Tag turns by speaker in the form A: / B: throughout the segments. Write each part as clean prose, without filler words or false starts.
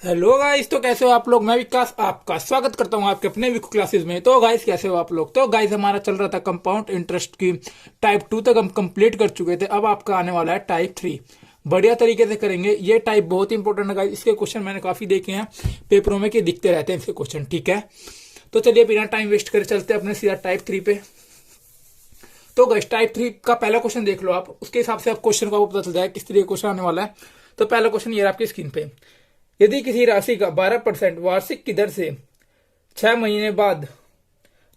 A: Hello guys, तो कैसे हो आप लोग। मैं विकास आपका स्वागत करता हूं आपके अपने विको क्लासेस में। तो गाइस कैसे हो आप लोग। तो गाइस हमारा चल रहा था कंपाउंड इंटरेस्ट की टाइप 2 तक हम कंप्लीट कर चुके थे। अब आपका आने वाला है टाइप 3। बढ़िया तरीके से करेंगे। ये टाइप बहुत इंपॉर्टेंट है गाइस। इसके क्वेश्चन मैंने काफी देखे हैं पेपरों में कि दिखते रहते हैं इसके क्वेश्चन। ठीक है, तो चलिए बिना टाइम वेस्ट करे चलते हैं अपने सीधा टाइप 3 पे। तो गाइस टाइप 3 का पहला क्वेश्चन देख लो आप, उसके हिसाब से आप क्वेश्चन का पता चल जाए किस तरीके क्वेश्चन आने वाला है। तो पहला क्वेश्चन ये आपकी स्क्रीन पे। यदि किसी राशि का 12% वार्षिक की दर से 6 महीने बाद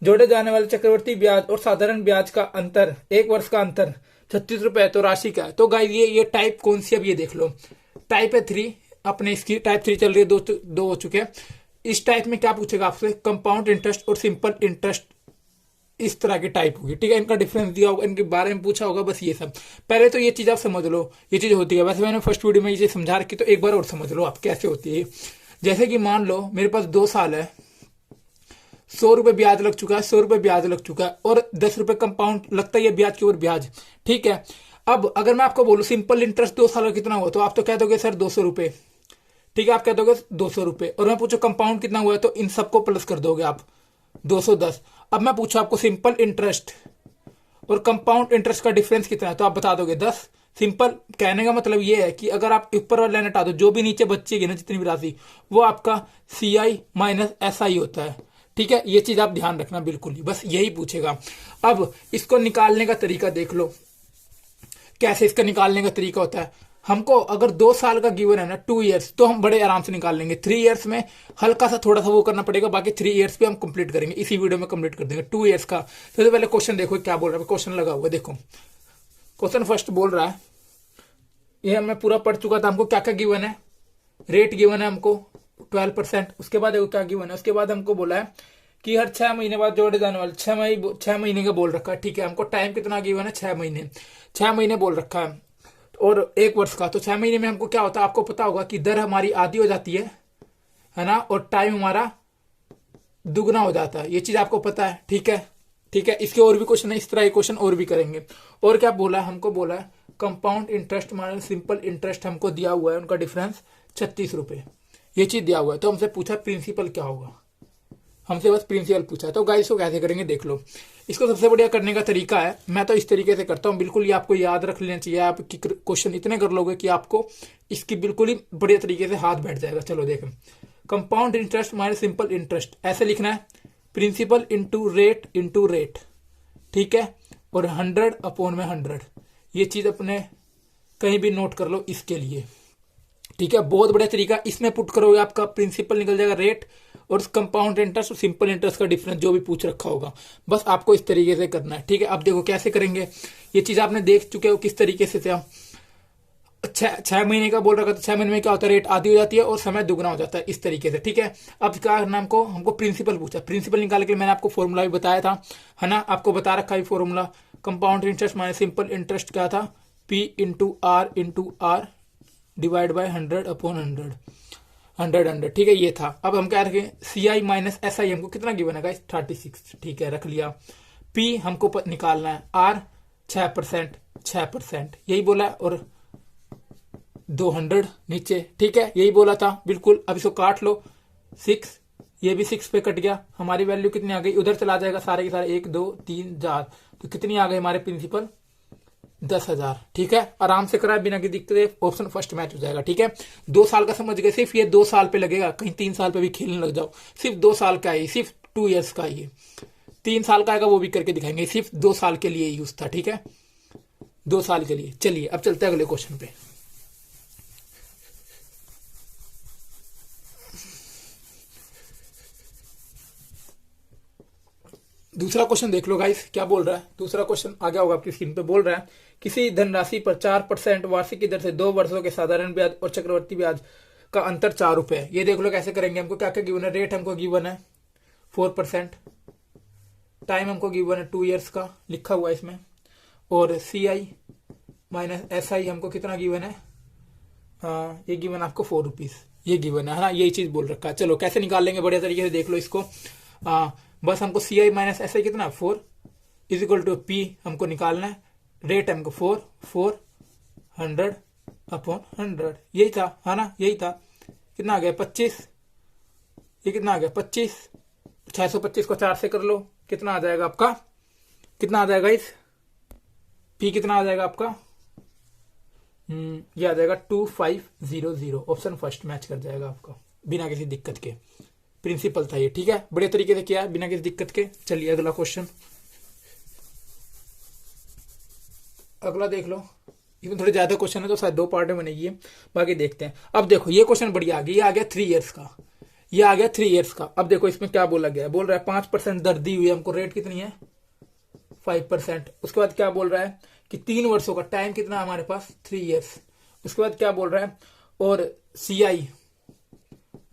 A: जोड़े जाने वाले चक्रवर्ती ब्याज और साधारण ब्याज का अंतर, एक वर्ष का अंतर 36 रुपए, तो राशि क्या है। तो गाइस ये टाइप कौन सी, अब ये देख लो। टाइप है 3, अपने इसकी टाइप 3 चल रही है, दो हो चुके हैं। इस टाइप में क्या पूछेगा आपसे, कंपाउंड इंटरेस्ट और सिंपल इंटरेस्ट, इस तरह की टाइप होगी। ठीक है, इनका डिफरेंस दिया होगा, इनके बारे में पूछा होगा, बस ये सब। पहले तो ये चीज आप समझ लो, ये चीज होती है। वैसे मैंने फर्स्ट वीडियो में ये चीज समझा रखी, तो एक बार और समझ लो आप कैसे होती है। जैसे कि मान लो मेरे पास 2 साल है, 100 रुपए ब्याज लग चुका है, 100 रुपए ब्याज लग चुका है, और 10 रुपए कंपाउंड लगता ही है ब्याज के ऊपर ब्याज। ठीक है, अब अगर मैं आपको बोलूं सिंपल इंटरेस्ट 2 साल का कितना हुआ, तो आप तो कह दोगे सर 200 रुपए। ठीक है, आप कह दोगे 200 रुपए, और मैं पूछो कंपाउंड कितना हुआ है, तो इन सबको प्लस कर दोगे आप 210। अब मैं पूछूं आपको सिंपल इंटरेस्ट और कंपाउंड इंटरेस्ट का डिफरेंस कितना है, तो आप बता दोगे 10। सिंपल कहने का मतलब ये है कि अगर आप ऊपर वाला लाइन हटा दो, जो भी नीचे बचेगी ना जितनी भी राशि, वो आपका CI - SI होता है। ठीक है, ये चीज आप ध्यान रखना बिल्कुल ही, बस यही पूछेगा। अब इसको निकालने का तरीका देख लो, कैसे इसका निकालने का तरीका होता है। हमको अगर 2 साल का गिवन है ना, 2 ईयर्स, तो हम बड़े आराम से निकाल लेंगे। 3 ईयर्स में हल्का सा थोड़ा सा वो करना पड़ेगा, बाकी 3 ईयर्स पे हम कंप्लीट करेंगे, इसी वीडियो में कंप्लीट कर देंगे 2 ईयर्स का। सबसे पहले क्वेश्चन देखो क्या बोल रहा है, क्वेश्चन लगा हुआ है, देखो क्वेश्चन फर्स्ट बोल रहा है, ये मैं पूरा पढ़ चुका था। हमको क्या क्या गिवन है, रेट गिवन है हमको 12%। उसके बाद देखो क्या गिवन है, उसके बाद हमको बोला है कि हर 6 महीने बाद जोड़े जाने वाले 6 महीने का बोल रखा है। ठीक है, हमको टाइम कितना गिवन है, 6 महीने, 6 महीने बोल रखा है, और एक वर्ष का। तो 6 महीने में हमको क्या होता है, आपको पता होगा कि दर हमारी आधी हो जाती है ना, और टाइम हमारा दुगना हो जाता है। ये चीज आपको पता है। ठीक है, ठीक है, इसके और भी क्वेश्चन है, इस तरह के क्वेश्चन और भी करेंगे। और क्या बोला है, हमको बोला है compound interest minus simple interest हमको दिया हुआ है, उनका डिफरेंस 36 रुपए, ये चीज दिया हुआ है। तो हमसे पूछा प्रिंसिपल क्या होगा, हमसे बस प्रिंसिपल पूछा है। तो गाइस को कैसे करेंगे देख लो। इसको सबसे बढ़िया करने का तरीका है, मैं तो इस तरीके से करता हूँ, बिल्कुल ये आपको याद रख लेना चाहिए। आप क्वेश्चन इतने कर लोगे कि आपको इसकी बिल्कुल ही बढ़िया तरीके से हाथ बैठ जाएगा। चलो देखें, compound interest minus simple interest ऐसे लिखना है, प्रिंसिपल इंटू रेट। ठीक है, और 100/100, ये चीज अपने कहीं भी नोट कर लो इसके लिए। ठीक है, बहुत बढ़िया तरीका। इसमें पुट करोगे आपका प्रिंसिपल निकल जाएगा, रेट और कंपाउंड इंटरेस्ट और सिंपल इंटरेस्ट का डिफरेंस जो भी पूछ रखा होगा, बस आपको इस तरीके से करना है। ठीक है, अब देखो कैसे करेंगे। ये चीज आपने देख चुके हो किस तरीके से था। 6 महीने का बोल रखा, तो 6 महीने में क्या होता है, रेट आधी हो जाती है और समय दुगना हो जाता है, इस तरीके से। ठीक है, अब क्या करना हमको प्रिंसिपल पूछा। प्रिंसिपल निकालने के लिए मैंने आपको फॉर्मूला भी बताया था, है ना, आपको बता रखा है formula. Compound interest minus simple interest क्या था, P/R डिवाइड बाय 100/100, 100। ठीक है, ये था। अब हम क्या रखें, CI - SI हमको कितना गिवन है गाइस, 36। ठीक है, रख लिया। P हमको निकालना है, R 6%, 6% यही बोला है, और 200 नीचे। ठीक है, यही बोला था बिल्कुल। अब इसको काट लो, 6, ये भी 6 पे कट गया। हमारी वैल्यू कितनी आ गई, उधर चला जाएगा सारे के सारे, 1 2 3 4, तो कितनी आ गई हमारे प्रिंसिपल, 10,000। ठीक है, आराम से करा बिना की दिक्कत, ऑप्शन फर्स्ट मैच हो जाएगा। ठीक है, 2 साल का समझ गए, सिर्फ ये 2 साल पे लगेगा, कहीं 3 साल पे भी खेलने लग जाओ। सिर्फ 2 साल का है, सिर्फ 2 ईयर्स का ही है। 3 साल का आएगा वो भी करके दिखाएंगे, सिर्फ 2 साल के लिए यूज था। ठीक है, 2 साल के लिए। चलिए अब चलते हैं अगले क्वेश्चन पे। दूसरा क्वेश्चन देख लो गाइस, क्या बोल रहा है। दूसरा क्वेश्चन आ गया होगा आपकी स्क्रीन पे। बोल रहा है किसी धनराशि पर 4% वार्षिक की दर से 2 वर्षों के साधारण ब्याज और चक्रवर्ती ब्याज का अंतर 4 रुपए है। ये देख लो कैसे करेंगे। हमको क्या क्या गिवन है, रेट हमको गिवन है 4%, टाइम हमको गिवन है 2 ईयर्स का, लिखा हुआ है इसमें, और CI - SI हमको कितना गिवन है, ये गिवन आपको 4 रुपीज, ये गिवन है ना, यही चीज बोल रखा है। चलो कैसे निकाल लेंगे, बढ़िया तरीके से देख लो इसको। बस हमको CI - SI कितना, 4 = P हमको निकालना है, रेट हमको 4, 100/100, यही था, है ना, यही था। कितना आ गया 25, ये कितना आ गया 25, 625 को 4 से कर लो, कितना आ जाएगा आपका, कितना आ जाएगा इस पी कितना आ जाएगा आपका, ये आ जाएगा 2500। ऑप्शन फर्स्ट मैच कर जाएगा आपका बिना किसी दिक्कत के। प्रिंसिपल था ये, ठीक है, बड़े तरीके से किया है बिना किसी दिक्कत के। चलिए अगला क्वेश्चन, अगला देख लो। इसमें थोड़े ज्यादा क्वेश्चन है तो शायद 2 पार्ट में बनेगी है, बाकी देखते हैं। अब देखो ये क्वेश्चन बढ़िया आ गया, ये आ गया 3 ईयर्स का, ये आ गया 3 ईयर्स का। अब देखो इसमें क्या बोला गया है, बोल रहा है 5% दर दी हुई है हमको, रेट कितनी है 5%। उसके बाद क्या बोल रहा है कि 3 वर्षों का टाइम कितना है हमारे पास 3 ईयर्स। उसके बाद क्या बोल रहा है, और CI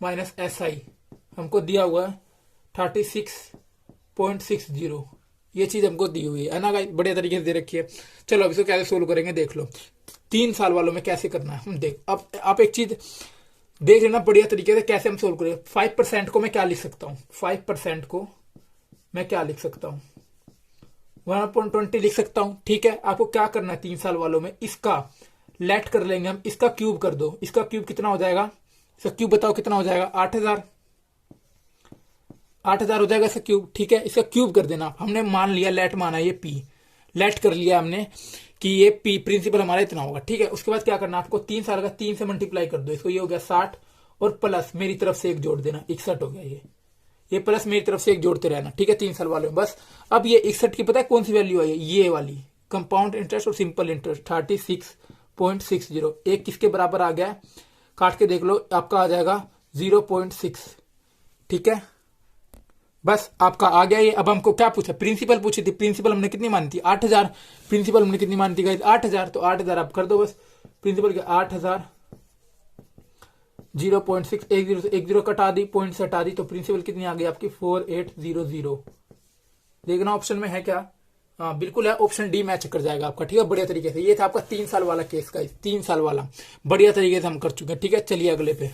A: माइनस SI हमको दिया हुआ है 36.60, ये चीज हमको दी हुई है ना गाइस, बढ़िया तरीके से दे रखी है। चलो अब इसको कैसे सोल्व करेंगे देख लो, 3 साल वालों में कैसे करना है हम देख। अब आप एक चीज देख लेना बढ़िया तरीके से कैसे हम सोल्व करेंगे। 5% को मैं क्या लिख सकता हूँ, 5% को मैं क्या लिख सकता हूँ 1.20 लिख सकता हूँ, ठीक है। आपको क्या करना है 3 साल वालों में, इसका लेट कर लेंगे हम, इसका क्यूब कर दो, इसका क्यूब कितना हो जाएगा, इसका क्यूब बताओ कितना हो जाएगा 8000 हो जाएगा इसका क्यूब, ठीक है। इसका क्यूब कर देना, हमने मान लिया लेट माना ये पी, लेट कर लिया हमने कि ये पी प्रिंसिपल हमारा इतना होगा, ठीक है। उसके बाद क्या करना आपको 3 साल का 3 से मल्टीप्लाई कर दो, इसको ये हो गया 60 और प्लस मेरी तरफ से एक जोड़ देना 61 हो गया, ये प्लस मेरी तरफ से एक जोड़ते रहना, ठीक है 3 साल वाले में बस। अब ये 61 की पता है कौन सी वैल्यू आई है, ये वाली कंपाउंड इंटरेस्ट और सिंपल इंटरेस्ट 36.60, एक किसके बराबर आ गया, काट के देख लो आपका आ जाएगा 0.6, ठीक है। बस आपका आ गया ये। अब हमको क्या पूछा, प्रिंसिपल पूछी थी, प्रिंसिपल हमने कितनी मानी थी 8000, प्रिंसिपल हमने कितनी मानी थी गाइस 8000, तो 8000 आप कर दो बस, प्रिंसिपल के 8000 0.6, एक जीरो कटा दी, पॉइंट से हटा दी, तो प्रिंसिपल कितनी आ गई आपकी 4800। देखना ऑप्शन में है क्या, हाँ बिल्कुल है, ऑप्शन डी मैच कर जाएगा आपका, ठीक है बढ़िया तरीके से। ये था आपका 3 साल वाला केस का, 3 साल वाला बढ़िया तरीके से हम कर चुके हैं, ठीक है। चलिए अगले पे,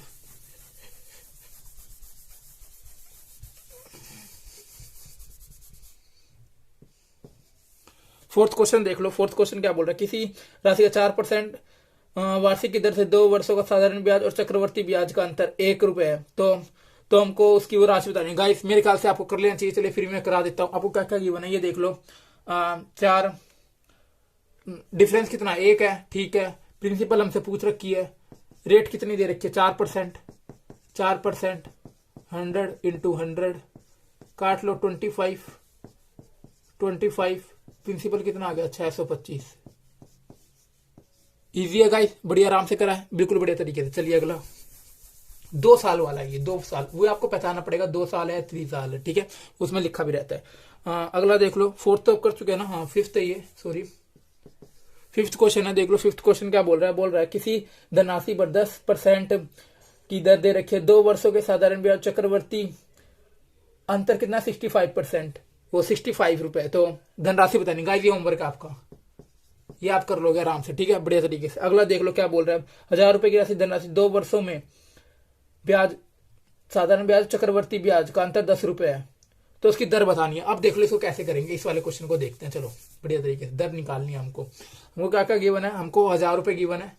A: फोर्थ क्वेश्चन देख लो। फोर्थ क्वेश्चन क्या बोल रहा है, किसी राशि का 4% वार्षिक की दर से 2 वर्षों का साधारण ब्याज और चक्रवर्ती ब्याज का अंतर 1 रुपए है, तो हमको उसकी वो राशि बतानी है। गाइस मेरे ख्याल से आपको कर लेना चाहिए, चलिए फिर मैं करा देता हूँ आपको क्या क्या गिवन है, ये देख लो। 4 डिफरेंस कितना 1 है, ठीक है। प्रिंसिपल हमसे पूछ रखी है, रेट कितनी दे रखी है 4%, 100 इंटू 100 काट लो 25, प्रिंसिपल कितना आ गया 625। इजी है गाइस, बढ़िया आराम से करा है बिल्कुल बढ़िया तरीके से। चलिए अगला 2 साल वाला है, ये 2 साल वो आपको पहचानना पड़ेगा 2 साल है 3 साल है, ठीक है, उसमें लिखा भी रहता है। अगला देख लो, फोर्थ तो कर चुके हैं ना, हाँ फिफ्थ है ये, सॉरी फिफ्थ क्वेश्चन है, देख लो फिफ्थ क्वेश्चन क्या बोल रहा है किसी धनराशि पर 10% की दर दे रखी है, 2 वर्षों के साधारण ब्याज चक्रवर्ती अंतर कितना 65%, वो 65 रुपए, तो धनराशि बतानी गाइस, ये होमवर्क आपका, ये आप कर लोगे आराम से, ठीक है बढ़िया तरीके से। अगला देख लो क्या बोल रहा है, 1000 रुपए की राशि धनराशि 2 वर्षों में ब्याज साधारण ब्याज चक्रवर्ती ब्याज का अंतर 10 रुपए है, तो उसकी दर बतानी है। अब देख लो इसको कैसे करेंगे, इस वाले क्वेश्चन को देखते हैं। चलो बढ़िया तरीके से दर निकालनी है हमको क्या क्या गिवन है, हमको 1000 रुपए गिवन है,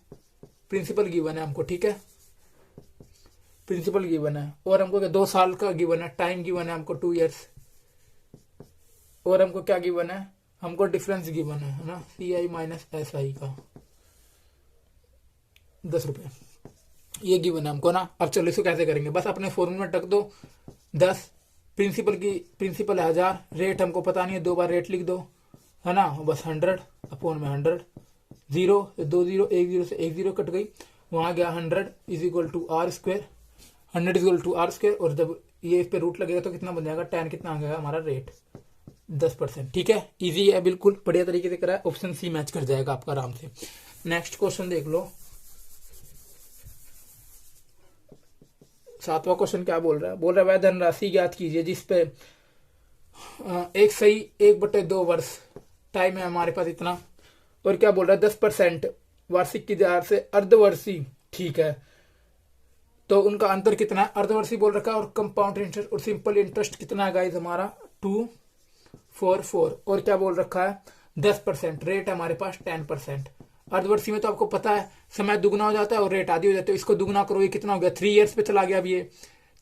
A: प्रिंसिपल गिवन है हमको, ठीक है प्रिंसिपल गिवन है, और हमको 2 साल का गिवन है, टाइम गिवन है हमको 2 ईयर्स, और हमको क्या गिवन है, हमको डिफरेंस गिवन है ना, CI माइनस SI का 10 रुपए, ये गिवन है हमको ना। अब चलो इसको कैसे करेंगे, बस अपने फॉर्मूले में टक दो 10, प्रिंसिपल है 1000, रेट हमको पता नहीं है, 2 बार रेट लिख दो है ना, बस 100 अपॉन में 100, 0 2 0 1 0 से 1 0 कट गई, वहां गया 100 is equal to R square, 100 is equal to R square, और जब ये इस पे रूट लगेगा तो कितना बन जाएगा, tan कितना आ गया हमारा रेट 10%, ठीक है इजी है बिल्कुल बढ़िया तरीके से करा है, ऑप्शन सी मैच कर जाएगा आपका आराम से। नेक्स्ट क्वेश्चन देख लो, 7वां क्वेश्चन क्या बोल रहा है, वह धनराशि ज्ञात कीजिए जिसपे एक सही 1/2 वर्ष टाइम है हमारे पास इतना, और क्या बोल रहा है 10% वार्षिक की दर से अर्धवर्षीय, ठीक है, तो उनका अंतर कितना है, अर्धवर्षीय बोल रखा है, और कंपाउंड इंटरेस्ट और सिंपल इंटरेस्ट कितना है गाइस हमारा 244, और क्या बोल रखा है 10%, रेट हमारे पास 10%। अर्धवर्षीय में तो आपको पता है समय दुगना हो जाता है और रेट आधी हो जाती है। इसको दुगना करो, ये कितना हो गया 3 ईयर्स पे चला गया। अब ये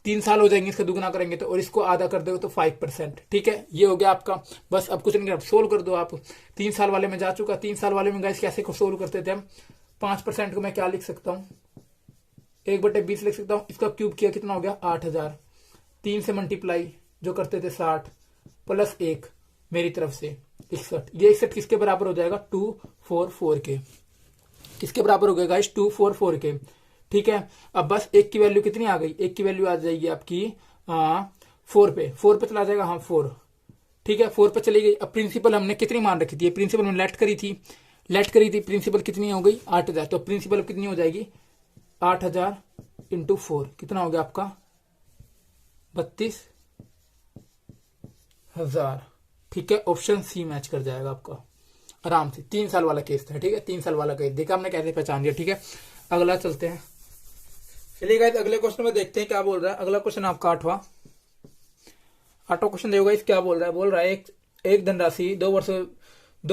A: 3 साल हो जाएंगे इसका दुगना करेंगे तो, और इसको आधा कर दो तो 5%। ठीक है, ये हो गया आपका। बस अब कुछ नहीं, अब सोल्व कर दो आप। 3 साल वाले में जा चुका। 3 साल वाले में गाइस कैसे सोल्व करते थे हम, 5% को मैं क्या लिख सकता हूँ, 1/20 लिख सकता हूँ। इसका क्यूब किया कितना हो गया 8000। 3 से मल्टीप्लाई जो करते थे 60 प्लस 1 मेरी तरफ से 61। ये 61 किसके बराबर हो जाएगा 244 के। किसके बराबर हो गया गाइस 244 के। ठीक है, अब बस एक की वैल्यू कितनी आ गई, एक की वैल्यू आ जाएगी आपकी 4 पे चला जाएगा। हाँ 4। ठीक है 4 पे चली गई। अब प्रिंसिपल हमने कितनी मान रखी थी, प्रिंसिपल में लेट करी थी प्रिंसिपल कितनी हो गई 8000। तो प्रिंसिपल कितनी हो जाएगी 8000 इंटू 4 कितना हो गया आपका 32,000। ठीक है, ऑप्शन सी मैच कर जाएगा आपका आराम से। 3 साल वाला केस था। ठीक है, 3 साल वाला केस देखा हमने कैसे पहचान लिया। ठीक है, अगला चलते हैं। चलिए गाइस अगले क्वेश्चन में देखते हैं क्या बोल रहा है। अगला क्वेश्चन आपका आठवां क्वेश्चन देखो गाइस क्या बोल रहा है एक धनराशि 2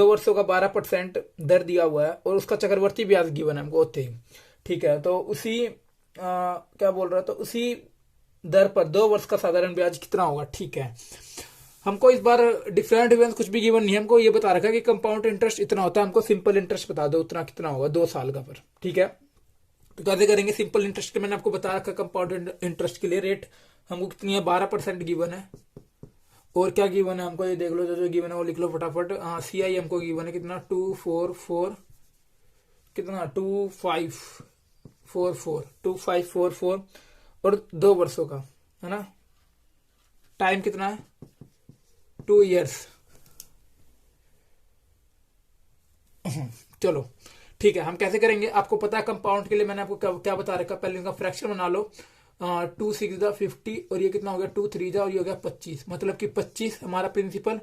A: वर्षों का 12% दर दिया हुआ है और उसका चक्रवर्ती ब्याज गिवन है हमको होते ही। ठीक है, तो उसी क्या बोल रहा है, तो उसी दर पर 2 वर्ष का साधारण ब्याज कितना होगा। ठीक है, हमको इस बार डिफरेंट इवेंट्स कुछ भी गिवन नहीं, हमको ये बता रखा है कि कंपाउंड इंटरेस्ट इतना होता है। हमको सिंपल इंटरेस्ट बता दो उतना कितना होगा 2 साल का पर। ठीक है, तो कैसे करेंगे सिंपल इंटरेस्ट के, मैंने आपको बता रखा कंपाउंड इंटरेस्ट के लिए रेट हमको कितनी है 12% गिवन है। और क्या गिवन है हमको ये देख लो, जो गिवन है वो लिख लो फटाफट। CI हमको गिवन है कितना 244 कितना 2544 और 2 वर्षों का है ना। टाइम कितना है 2 ईयर्स। चलो ठीक है, हम कैसे करेंगे आपको पता है। कंपाउंड के लिए मैंने आपको क्या बता रखा, पहले इनका फ्रैक्शन बना लो। 2 6 50 और ये कितना हो गया 2 3 और ये हो गया 25, मतलब कि 25 हमारा प्रिंसिपल।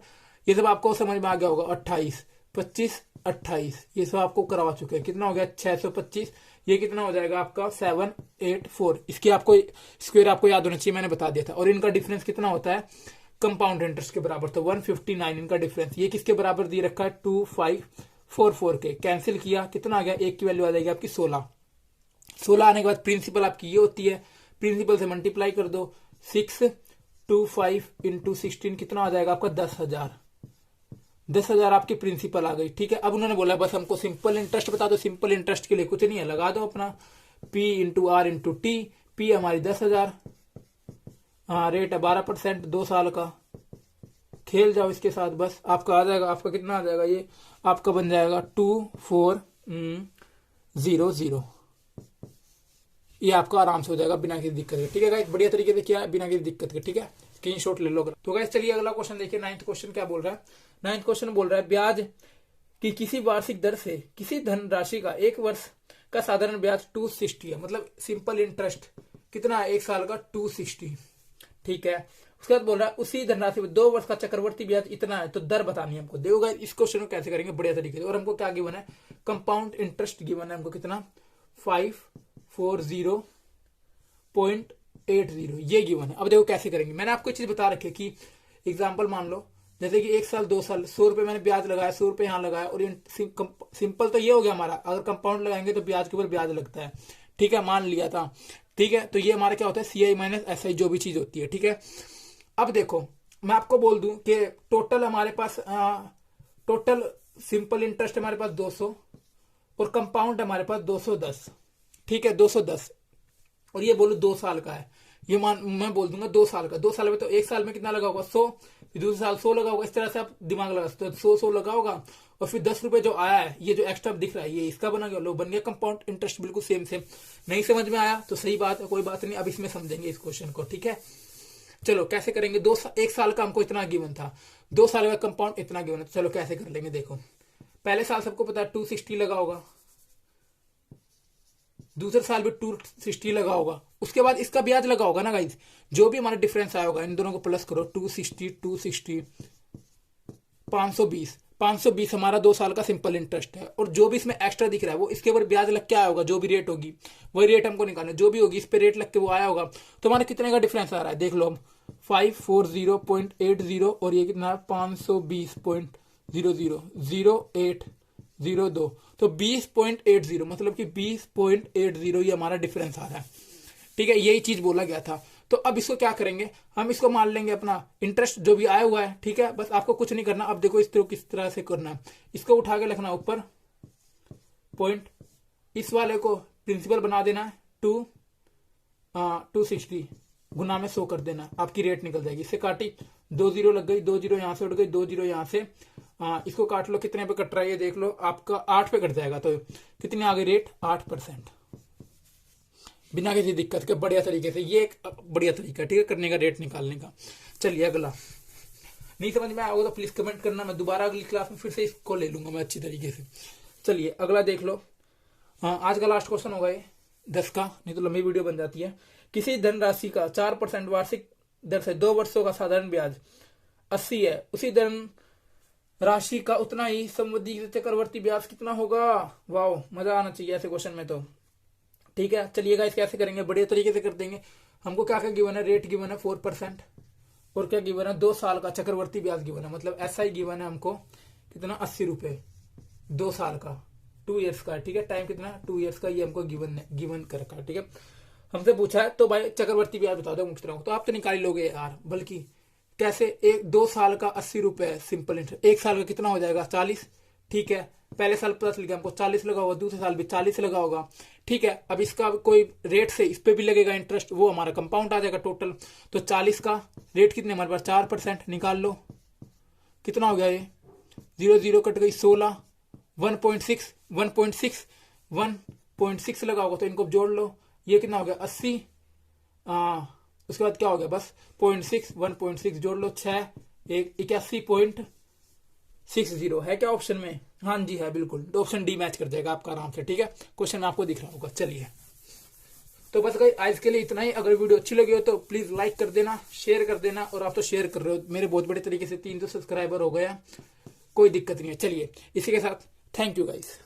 A: ये सब आपको समझ में आ गया होगा। 28 25 28 ये सब आपको करवा चुके हैं। कितना हो गया 625। ये कितना हो जाएगा आपका 784। इसकी आपको स्क्वायर आपको याद होना चाहिए, मैंने बता दिया था। और इनका डिफरेंस कितना होता है कंपाउंड इंटरेस्ट के बराबर, तो 159 इनका डिफरेंस। ये किसके बराबर दी रखा है 2544 के। कैंसिल किया कितना आ गया, एक की वैल्यू आ जाएगी आपकी 16 आने के बाद प्रिंसिपल आपकी ये होती है, प्रिंसिपल से मल्टीप्लाई कर दो 625 इंटू 16 कितना आ जाएगा आपका 10,000 आपकी प्रिंसिपल आ गई। ठीक है, अब उन्होंने बोला बस हमको सिंपल इंटरेस्ट बता दो। सिंपल इंटरेस्ट के लिए कुछ नहीं है, लगा दो अपना P into R into T। P हमारी 10,000, रेट है 12% 2 साल का। खेल जाओ इसके साथ, बस आपका आ जाएगा। आपका कितना आ जाएगा, ये आपका बन जाएगा 2400। ये आपका आराम से हो जाएगा बिना किसी दिक्कत के। ठीक है गाइस, बढ़िया तरीके से किया है बिना किसी दिक्कत के। ठीक है, स्क्रीनशॉट ले लो। तो गाइस चलिए अगला क्वेश्चन देखिए। 9th क्वेश्चन क्या बोल रहा है। 9th क्वेश्चन बोल रहा है ब्याज की किसी वार्षिक दर से किसी धनराशि का 1 वर्ष का साधारण ब्याज 260 है। मतलब सिंपल इंटरेस्ट कितना है 1 साल का 260। ठीक है, उसके बाद बोल रहा है उसी धनराशि में 2 वर्ष का चक्रवर्ती ब्याज इतना है, तो दर बतानी है हमको। देखो गाइस इस क्वेश्चन को कैसे करेंगे बढ़िया तरीके से। और हमको क्या गिवन है कंपाउंड इंटरेस्ट गिवन है हमको कितना 540.80 ये गिवन है। अब देखो कैसे करेंगे। मैंने आपको एक चीज बता रखी है कि एग्जाम्पल मान लो जैसे कि 1 साल 2 साल 100 रुपए मैंने ब्याज लगाया, 100 रुपए यहाँ लगाया। और सिंपल तो ये हो गया हमारा, अगर कंपाउंड लगाएंगे तो ब्याज के ऊपर ब्याज लगता है। ठीक है, मान लिया था। ठीक है, तो ये हमारा क्या होता है CI माइनस SI जो भी चीज होती है। ठीक है, अब देखो मैं आपको बोल दूं कि टोटल हमारे पास टोटल सिंपल इंटरेस्ट हमारे पास 200 और कंपाउंड हमारे पास 210। ठीक है 210, और ये बोलो 2 साल का है। ये मैं बोल दूंगा 2 साल का। 2 साल में तो 1 साल में कितना लगा होगा 100, फिर दूसरे साल 100 लगा होगा। इस तरह से आप दिमाग लगा सकते हो। 100 लगा होगा और फिर 10 रुपए जो आया है, ये जो एक्स्ट्रा दिख रहा है ये इसका बना गया, लो बन गया कंपाउंड इंटरेस्ट बिल्कुल सेम। नहीं समझ में आया तो सही बात है, कोई बात नहीं। अब इसमें समझेंगे इस क्वेश्चन को। ठीक है, चलो कैसे करेंगे। 1 साल का हमको इतना गिवन था, 2 साल का कंपाउंड इतना गिवन है। चलो कैसे कर लेंगे। देखो पहले साल सबको पता है 260 लगा होगा, दूसरे साल भी 260 लगा होगा। उसके बाद इसका ब्याज लगा होगा ना गाइज, जो भी हमारा डिफरेंस आया होगा इन दोनों को प्लस करो। 260 520 हमारा 2 साल का सिंपल इंटरेस्ट है। और जो भी इसमें एक्स्ट्रा दिख रहा है वो इसके ऊपर ब्याज लग के आया होगा, जो भी रेट होगी वही रेट हमको निकालना। जो भी होगी इस पे रेट लग के वो आया होगा। तो हमारे कितने का डिफरेंस आ रहा है देख लो हम 540.80 और ये कितना 520.00 08 20.02, तो 20.80, मतलब कि 20.80 ये हमारा डिफरेंस आ रहा है। ठीक है, यही चीज बोला गया था। तो अब इसको क्या करेंगे, हम इसको मान लेंगे अपना इंटरेस्ट जो भी आया हुआ है। ठीक है, बस आपको कुछ नहीं करना। अब देखो इस तरह किस तरह से करना है, इसको उठा के लिखना ऊपर पॉइंट, इस वाले को प्रिंसिपल बना देना है 260 गुना में 100 कर देना, आपकी रेट निकल जाएगी। इससे काटी 2 जीरो लग गई, 2 जीरो यहां से उठ गई, 2 जीरो यहां से। इसको काट लो, कितने पे कट रहा है ये देख लो, आपका 8 पे कट जाएगा। तो कितनी आ गई रेट, 8%, बिना किसी दिक्कत के, बढ़िया तरीके से। ये एक बढ़िया तरीका ठीक है करने का, रेट निकालने का। चलिए अगला, नहीं समझ में आया होगा तो प्लीज कमेंट करना, मैं दोबारा अगली क्लास में फिर से इसको ले लूंगा मैं अच्छी तरीके से। चलिए अगला देख लो। आज का लास्ट क्वेश्चन होगा ये 10 का, नहीं तो लंबी वीडियो बन जाती है। किसी धनराशि का 4% वार्षिक दर से 2 वर्षों का साधारण ब्याज 80 है, उसी धन राशि का उतना ही संवृद्धि चक्रवर्ती ब्याज कितना होगा। वाह, मजा आना चाहिए ऐसे क्वेश्चन में तो। ठीक है, चलिएगा इस कैसे करेंगे, बढ़िया तरीके से कर देंगे। हमको क्या क्या गिवन है, रेट गिवन है 4%, और क्या गिवन है, 2 साल का चक्रवर्ती ब्याज गिवन है, मतलब ऐसा ही गिवन है हमको कितना, 80 रुपए 2 साल का, 2 ईयर्स का। ठीक है, टाइम कितना, 2 ईयर्स का, ये हमको गिवन कर रखा है। ठीक है, हमसे पूछा है तो भाई चक्रवर्ती ब्याज बता दो मुख्य तरह, तो आप तो निकाल ही लोगे यार, बल्कि कैसे, 2 साल का 80 रुपए सिंपल इंटरेस्ट, 1 साल का कितना हो जाएगा 40। ठीक है, पहले साल पता चल गया हमको 40 लगा होगा, दूसरे साल भी 40 लगा होगा। ठीक है, अब इसका कोई रेट से इस पे भी लगेगा इंटरेस्ट, वो हमारा कंपाउंड आ जाएगा टोटल। तो 40 का रेट कितने हमारे पास, 4%, निकाल लो कितना हो गया ये, 0 0 कट गई 16, 1.6 लगा होगा, तो इनको जीरो लो, ये कितना हो गया 80। उसके बाद क्या हो गया, बस 0.6 1.6 जोड़ लो, 6 81.60 है क्या ऑप्शन में, हाँ जी है बिल्कुल, तो ऑप्शन डी मैच कर जाएगा आपका आराम से। ठीक है, क्वेश्चन आपको दिख रहा होगा। चलिए तो बस गाइस आज के लिए इतना ही। अगर वीडियो अच्छी लगी हो तो प्लीज लाइक कर देना, शेयर कर देना, और आप तो शेयर कर रहे हो, मेरे बहुत बड़े तरीके से 300 सब्सक्राइबर हो गया, कोई दिक्कत नहीं है। चलिए इसी के साथ थैंक यू गाइस।